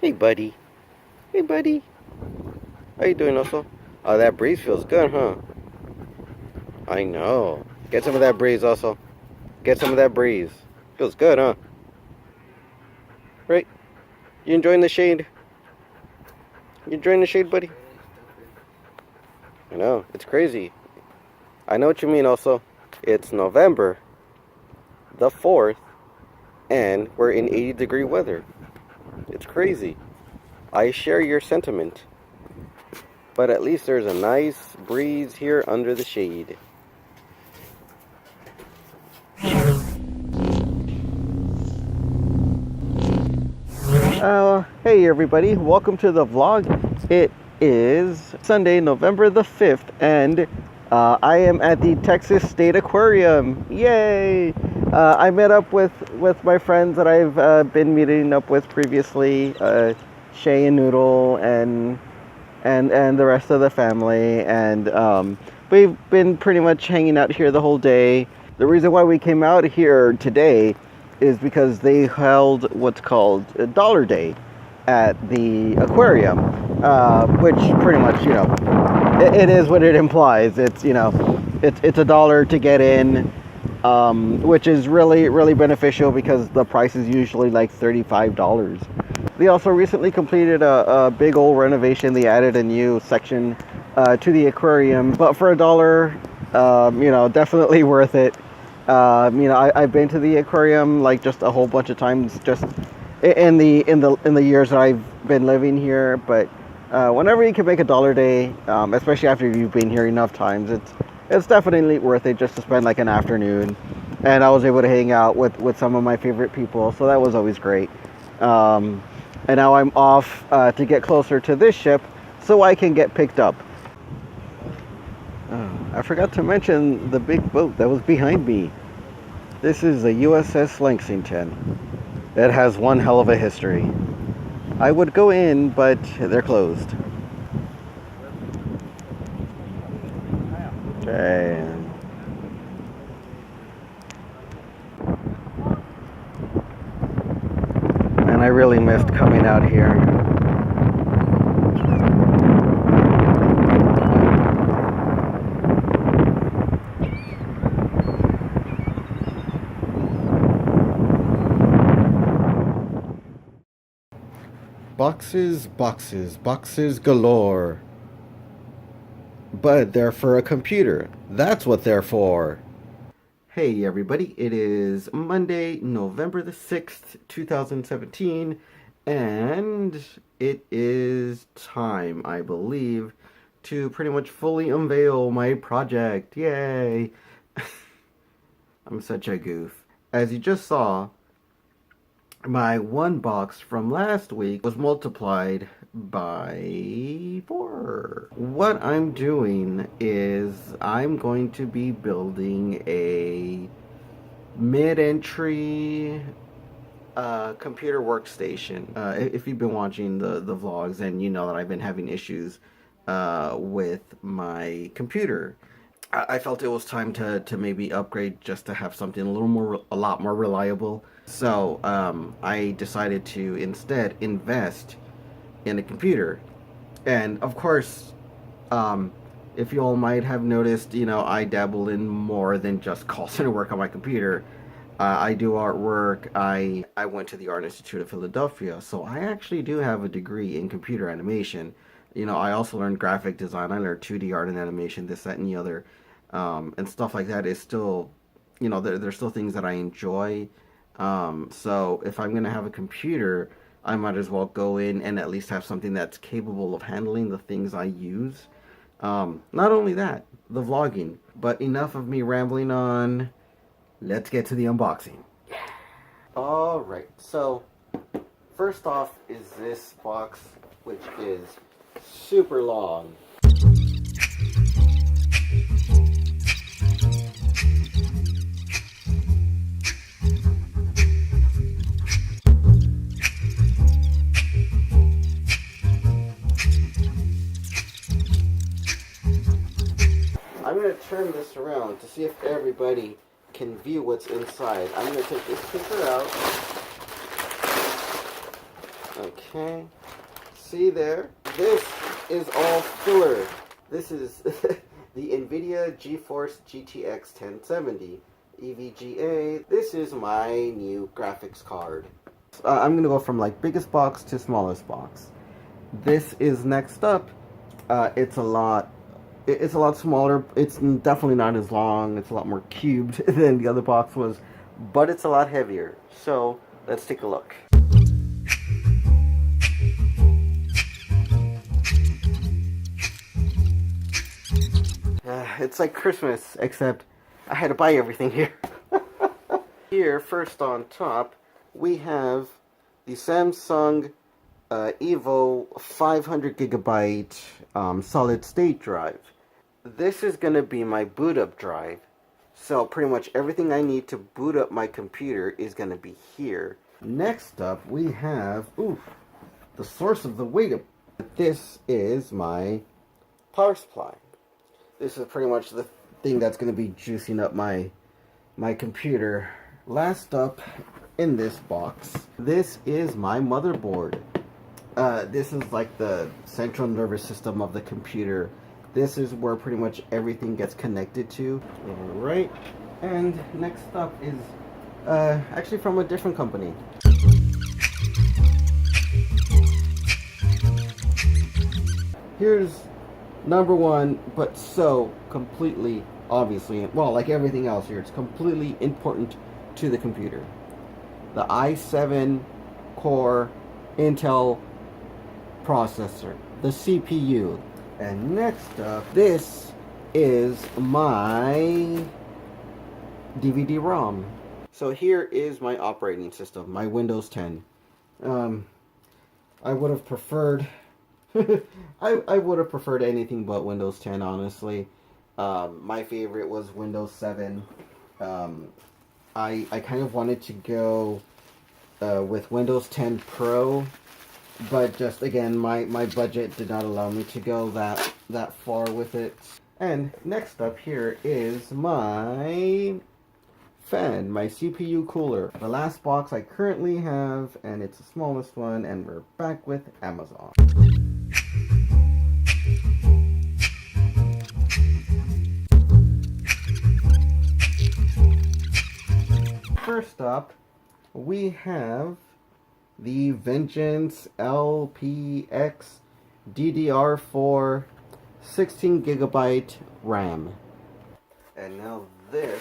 Hey, buddy. Hey, buddy. How you doing, also? Oh, that breeze feels good, huh? I know. Get some of that breeze, also. Get some of that breeze. Feels good, huh? Right? You enjoying the shade? You enjoying the shade, buddy? I know. It's crazy. I know what you mean, also. It's November the 4th, and we're in 80-degree weather. It's crazy. I share your sentiment. But at least there's a nice breeze here under the shade. Hey everybody, welcome to the vlog. It is Sunday, November the 5th, and I am at the Texas State Aquarium. Yay! I met up with my friends that I've been meeting up with previously, Shay and Noodle and the rest of the family, and we've been pretty much hanging out here the whole day. The reason why we came out here today is because they held what's called a Dollar Day at the aquarium, which pretty much, you know, it is what it implies. It's, you know, it's $1 to get in, which is really beneficial because the price is usually like $35. They also recently completed a big old renovation. They added a new section to the aquarium, but for $1, you know, definitely worth it. You know, I've been to the aquarium like just a whole bunch of times, just in the years that I've been living here. But whenever you can make $1 day, especially after you've been here enough times, it's definitely worth it just to spend like an afternoon. And I was able to hang out with some of my favorite people, so that was always great. And now I'm off to get closer to this ship so I can get picked up. I forgot to mention the big boat that was behind me. This is the USS Lexington. It has one hell of a history. I would go in, but they're closed. Okay. And I really missed coming out here. Boxes galore. But they're for a computer. That's what they're for. Hey everybody, it is Monday, November the 6th, 2017, and it is time, I believe, to pretty much fully unveil my project. Yay! I'm such a goof. As you just saw, my one box from last week was multiplied by 4. What I'm doing is I'm going to be building a mid-entry computer workstation. If you've been watching the vlogs, then you know that I've been having issues with my computer. I felt it was time to maybe upgrade just to have something a lot more reliable. So I decided to instead invest in a computer. And of course, if you all might have noticed, you know, I dabble in more than just call center work on my computer. I do artwork. I went to the Art Institute of Philadelphia, so I actually do have a degree in computer animation. You know, I also learned graphic design. I learned 2D art and animation, this, that, and the other. And stuff like that is still, you know, there's still things that I enjoy. So if I'm going to have a computer, I might as well go in and at least have something that's capable of handling the things I use. Not only that, the vlogging. But enough of me rambling on. Let's get to the unboxing. Alright, so first off is this box, which is super long. I'm going to turn this around to see if everybody can view what's inside. I'm going to take this sticker out. Okay, see there? This is all filler. This is the NVIDIA GeForce GTX 1070 EVGA. This is my new graphics card. I'm gonna go from like biggest box to smallest box. This is next up. It's a lot smaller. It's definitely not as long. It's a lot more cubed than the other box was, but it's a lot heavier. So let's take a look. It's like Christmas, except I had to buy everything here. Here, first on top, we have the Samsung EVO 500 gigabyte solid state drive. This is going to be my boot up drive. So pretty much everything I need to boot up my computer is going to be here. Next up, we have, the source of the weight. This is my power supply. This is pretty much the thing that's going to be juicing up my computer. Last up in this box, this is my motherboard. This is like the central nervous system of the computer. This is where pretty much everything gets connected to. Alright, and next up is actually from a different company. Here's number one, but so completely, obviously, well, like everything else here, it's completely important to the computer. The i7 core Intel processor, the CPU. And next up, this is my DVD-ROM. So here is my operating system, my Windows 10. I would have preferred I would have preferred anything but Windows 10, honestly. My favorite was Windows 7. I kind of wanted to go with Windows 10 Pro, but just again, my budget did not allow me to go that far with it. And next up here is my fan, my CPU cooler. The last box I currently have, and it's the smallest one, and we're back with Amazon. First up, we have the Vengeance LPX DDR4 16 gigabyte RAM. And now this,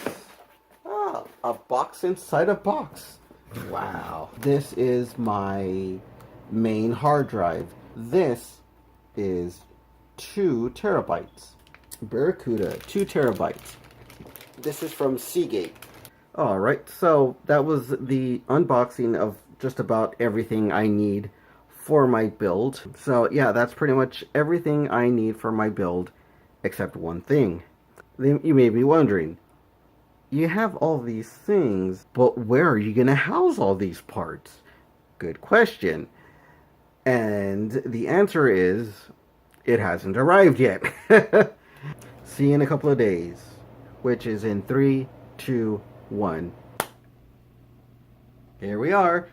a box inside a box. Wow. This is my main hard drive. This is 2 terabytes. Barracuda, 2 terabytes. This is from Seagate. Alright, so that was the unboxing of just about everything I need for my build. So yeah, that's pretty much everything I need for my build, except one thing. You may be wondering, you have all these things, but where are you going to house all these parts? Good question. And the answer is, it hasn't arrived yet. See you in a couple of days, which is in 3, 2, 1. Here we are.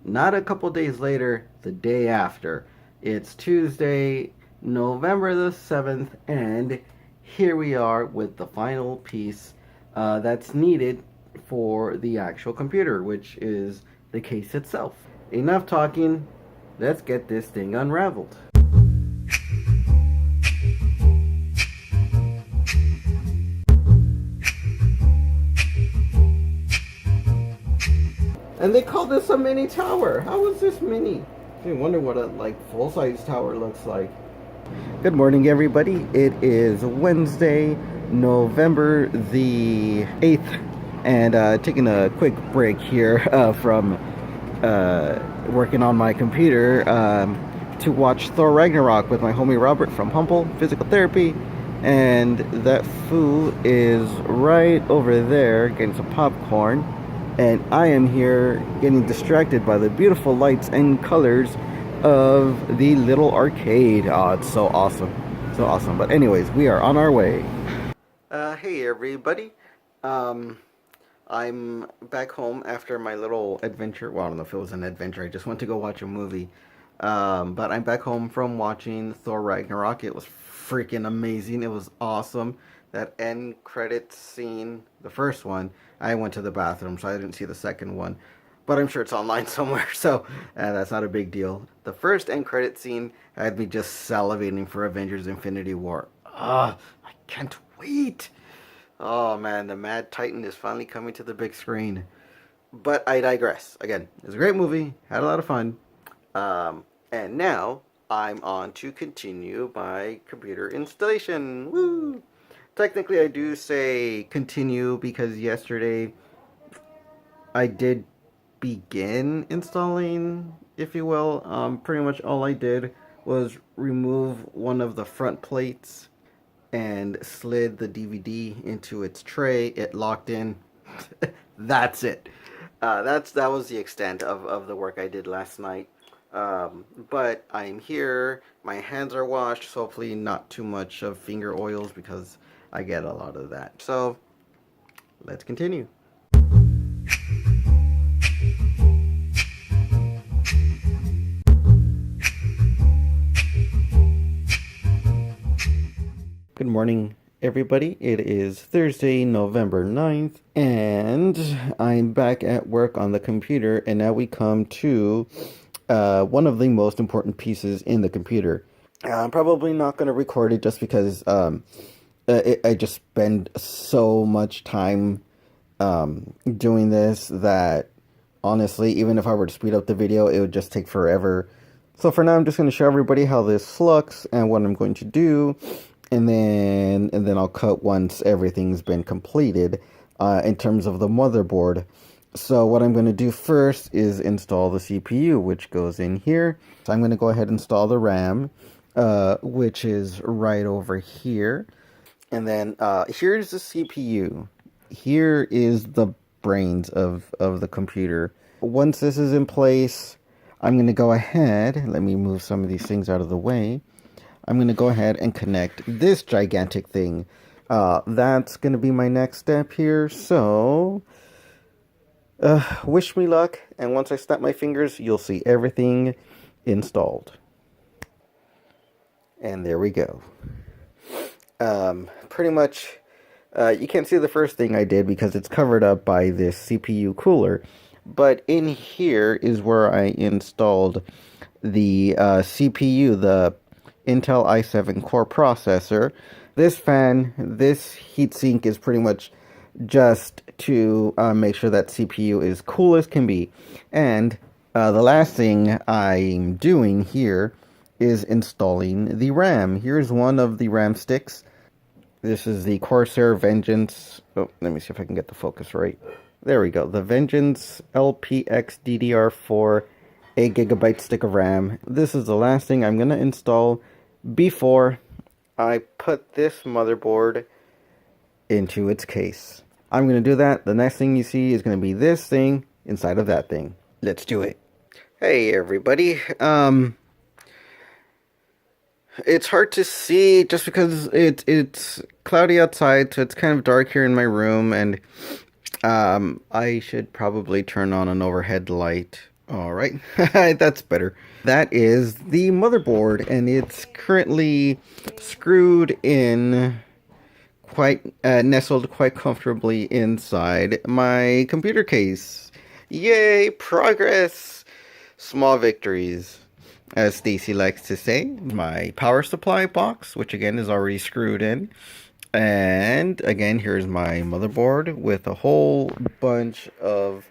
Not a couple days later, the day after. It's Tuesday, November the 7th, and here we are with the final piece that's needed for the actual computer, which is the case itself. Enough talking, let's get this thing unraveled. And they call this a mini tower. How is this mini? I wonder what a full-size tower looks like. Good morning, everybody. It is Wednesday, November the 8th, and taking a quick break here from working on my computer to watch Thor Ragnarok with my homie Robert from Humble Physical Therapy. And that fool is right over there getting some popcorn. And I am here getting distracted by the beautiful lights and colors of the little arcade. Oh, it's so awesome. So awesome. But anyways, we are on our way. Hey everybody. I'm back home after my little adventure. Well, I don't know if it was an adventure. I just went to go watch a movie. But I'm back home from watching Thor Ragnarok. It was freaking amazing. It was awesome. That end credits scene, the first one, I went to the bathroom, so I didn't see the second one. But I'm sure it's online somewhere, so that's not a big deal. The first end credit scene had me just salivating for Avengers Infinity War. I can't wait. Oh man, the Mad Titan is finally coming to the big screen. But I digress. Again, it was a great movie, had a lot of fun. And now I'm on to continue my computer installation. Woo! Technically, I do say continue because yesterday I did begin installing, if you will. Pretty much all I did was remove one of the front plates and slid the DVD into its tray. It locked in. That's it. That was the extent of the work I did last night. But I'm here. My hands are washed, so hopefully not too much of finger oils because I get a lot of that. So let's continue. Good morning, everybody. It is Thursday, November 9th, and I'm back at work on the computer, and now we come to one of the most important pieces in the computer. I'm probably not going to record it just because I just spend so much time doing this that honestly, even if I were to speed up the video, it would just take forever. So for now, I'm just going to show everybody how this looks and what I'm going to do. And then I'll cut once everything's been completed in terms of the motherboard. So what I'm going to do first is install the CPU, which goes in here. So I'm going to go ahead and install the RAM, which is right over here. And then here's the CPU. Here is the brains of the computer. Once this is in place, I'm going to go ahead. Let me move some of these things out of the way. I'm going to go ahead and connect this gigantic thing. That's going to be my next step here. So, wish me luck. And once I snap my fingers, you'll see everything installed. And there we go. Pretty much, you can't see the first thing I did because it's covered up by this CPU cooler. But in here is where I installed the CPU, the Intel i7 core processor. This fan, this heatsink is pretty much just to make sure that CPU is cool as can be. And the last thing I'm doing here is installing the RAM. Here's one of the RAM sticks. This is the Corsair Vengeance. Oh, let me see if I can get the focus right. There we go. The Vengeance LPX DDR4 8 GB stick of RAM. This is the last thing I'm going to install before I put this motherboard into its case. I'm going to do that. The next thing you see is going to be this thing inside of that thing. Let's do it. Hey everybody. It's hard to see just because it's cloudy outside, so it's kind of dark here in my room, and I should probably turn on an overhead light. Alright, that's better. That is the motherboard, and it's currently screwed in quite, nestled quite comfortably inside my computer case. Yay, progress! Small victories, as Stacy likes to say. My power supply box, which again is already screwed in. And again, here's my motherboard with a whole bunch of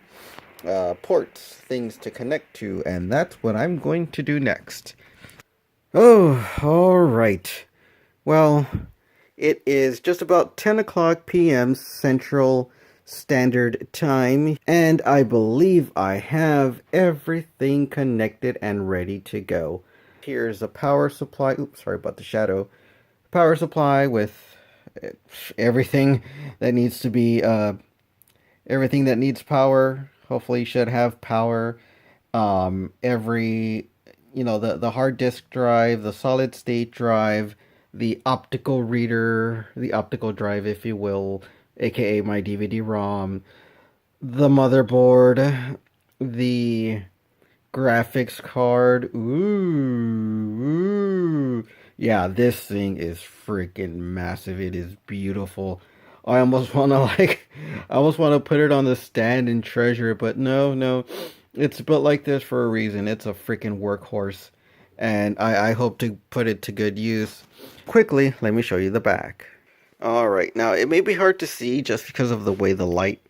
ports, things to connect to, and that's what I'm going to do next. Oh, alright. Well, it is just about 10 o'clock p.m. Central Standard Time, and I believe I have everything connected and ready to go. Here's a power supply. Oops, sorry about the shadow. Power supply with everything that needs to be, everything that needs power. Hopefully should have power. The hard disk drive, the solid state drive, the optical reader, the optical drive, if you will, aka my DVD-ROM, the motherboard, the graphics card. Ooh. Yeah, this thing is freaking massive. It is beautiful. I almost want to I almost want to put it on the stand and treasure it, but no. It's built like this for a reason. It's a freaking workhorse, and I hope to put it to good use. Quickly, let me show you the back. All right, now it may be hard to see just because of the way the light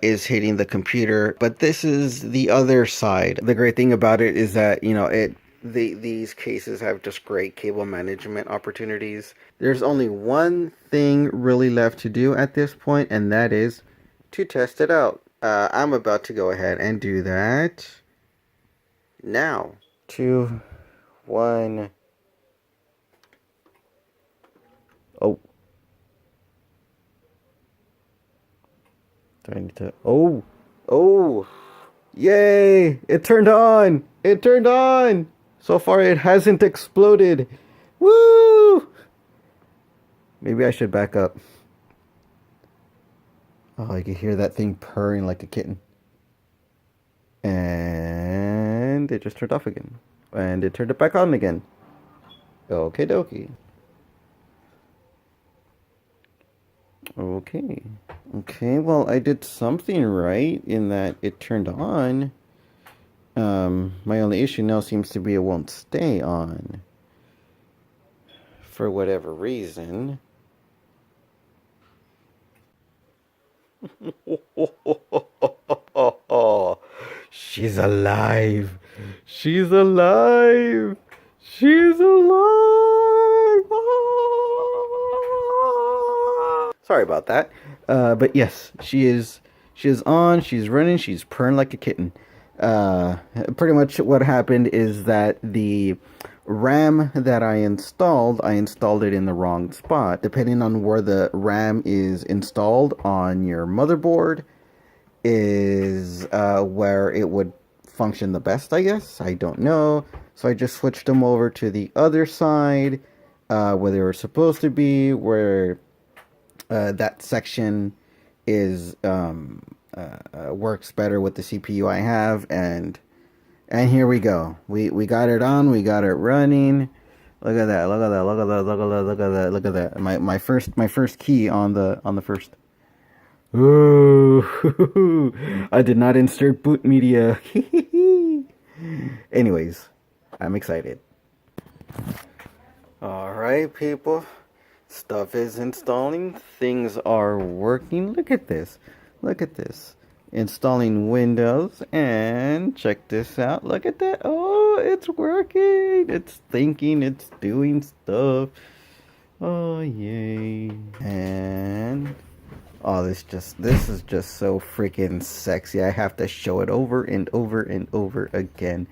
is hitting the computer, but this is the other side. The great thing about it is that, you know, these cases have just great cable management opportunities. There's only one thing really left to do at this point, and that is to test it out. I'm about to go ahead and do that now. 2, 1. Oh. Do I need to... Oh! Yay! It turned on! It turned on! So far it hasn't exploded. Woo! Maybe I should back up. Oh, I can hear that thing purring like a kitten. And it just turned off again. And it turned it back on again. Okie dokie. Okay, well, I did something right in that it turned on. My only issue now seems to be it won't stay on. For whatever reason. She's alive. She's alive. She's alive. Sorry about that. But yes, she is on, she's running, she's purring like a kitten. Pretty much what happened is that the RAM that I installed it in the wrong spot. Depending on where the RAM is installed on your motherboard is where it would function the best, I guess. I don't know. So I just switched them over to the other side where they were supposed to be, where that section is works better with the CPU I have, and here we go. We got it on, we got it running. Look at that, look at that, look at that, look at that, look at that, look at that. My first key on the first. Ooh, I did not insert boot media. Anyways, I'm excited. Alright, people. Stuff is installing. Things are working. Look at this. Look at this. Installing Windows. And check this out. Look at that. Oh, it's working. It's thinking. It's doing stuff. Oh, yay. And... oh, this is just so freaking sexy. I have to show it over and over and over again.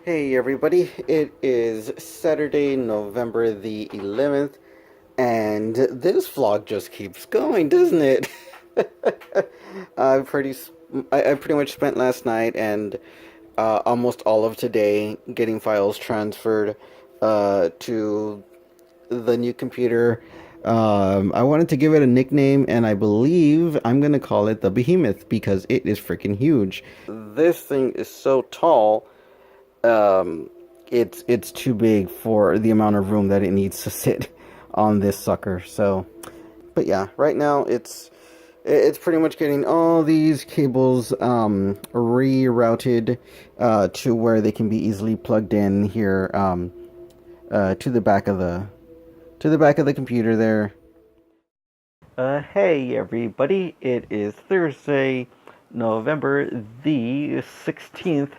Hey everybody, it is Saturday, November the 11th, and this vlog just keeps going, doesn't it? I pretty much spent last night and almost all of today getting files transferred to the new computer. I wanted to give it a nickname, and I believe I'm gonna call it the Behemoth because it is freaking huge. This thing is so tall. It's too big for the amount of room that it needs to sit on this sucker. So, but yeah, right now it's pretty much getting all these cables rerouted to where they can be easily plugged in here to the back of the computer there. Hey everybody, it is Thursday, November the 16th.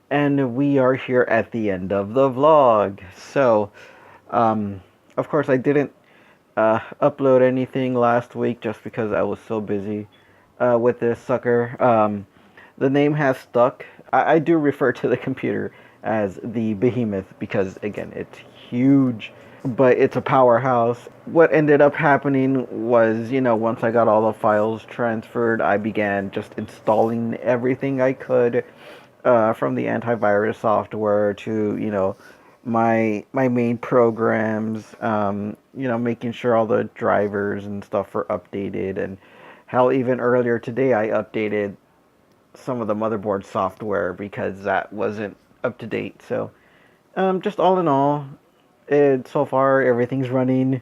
And we are here at the end of the vlog. So, of course, I didn't upload anything last week just because I was so busy with this sucker. The name has stuck. I do refer to the computer as the Behemoth because, again, it's huge, but it's a powerhouse. What ended up happening was, you know, once I got all the files transferred, I began just installing everything I could. From the antivirus software to, you know, my main programs, you know, making sure all the drivers and stuff are updated, and Hell, even earlier today I updated some of the motherboard software because that wasn't up to date. So just all in all, so far everything's running.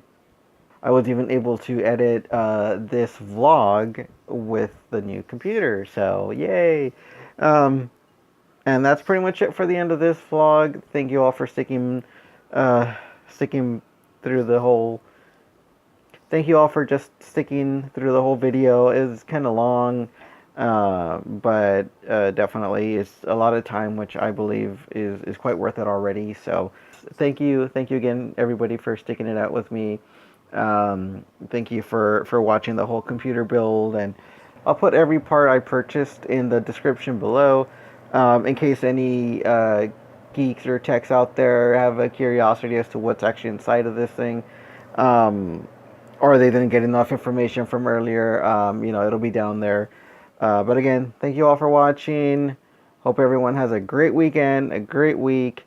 I was even able to edit this vlog with the new computer, so yay. And that's pretty much it for the end of this vlog. Thank you all for sticking through the whole. Thank you all for just sticking through the whole video. It was kind of long, but definitely it's a lot of time, which I believe is quite worth it already. So thank you again, everybody, for sticking it out with me. Thank you for watching the whole computer build, and I'll put every part I purchased in the description below, in case any geeks or techs out there have a curiosity as to what's actually inside of this thing, or they didn't get enough information from earlier. It'll be down there. But again, thank you all for watching. Hope everyone has a great weekend, a great week,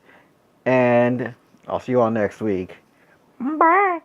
and I'll see you all next week. Bye.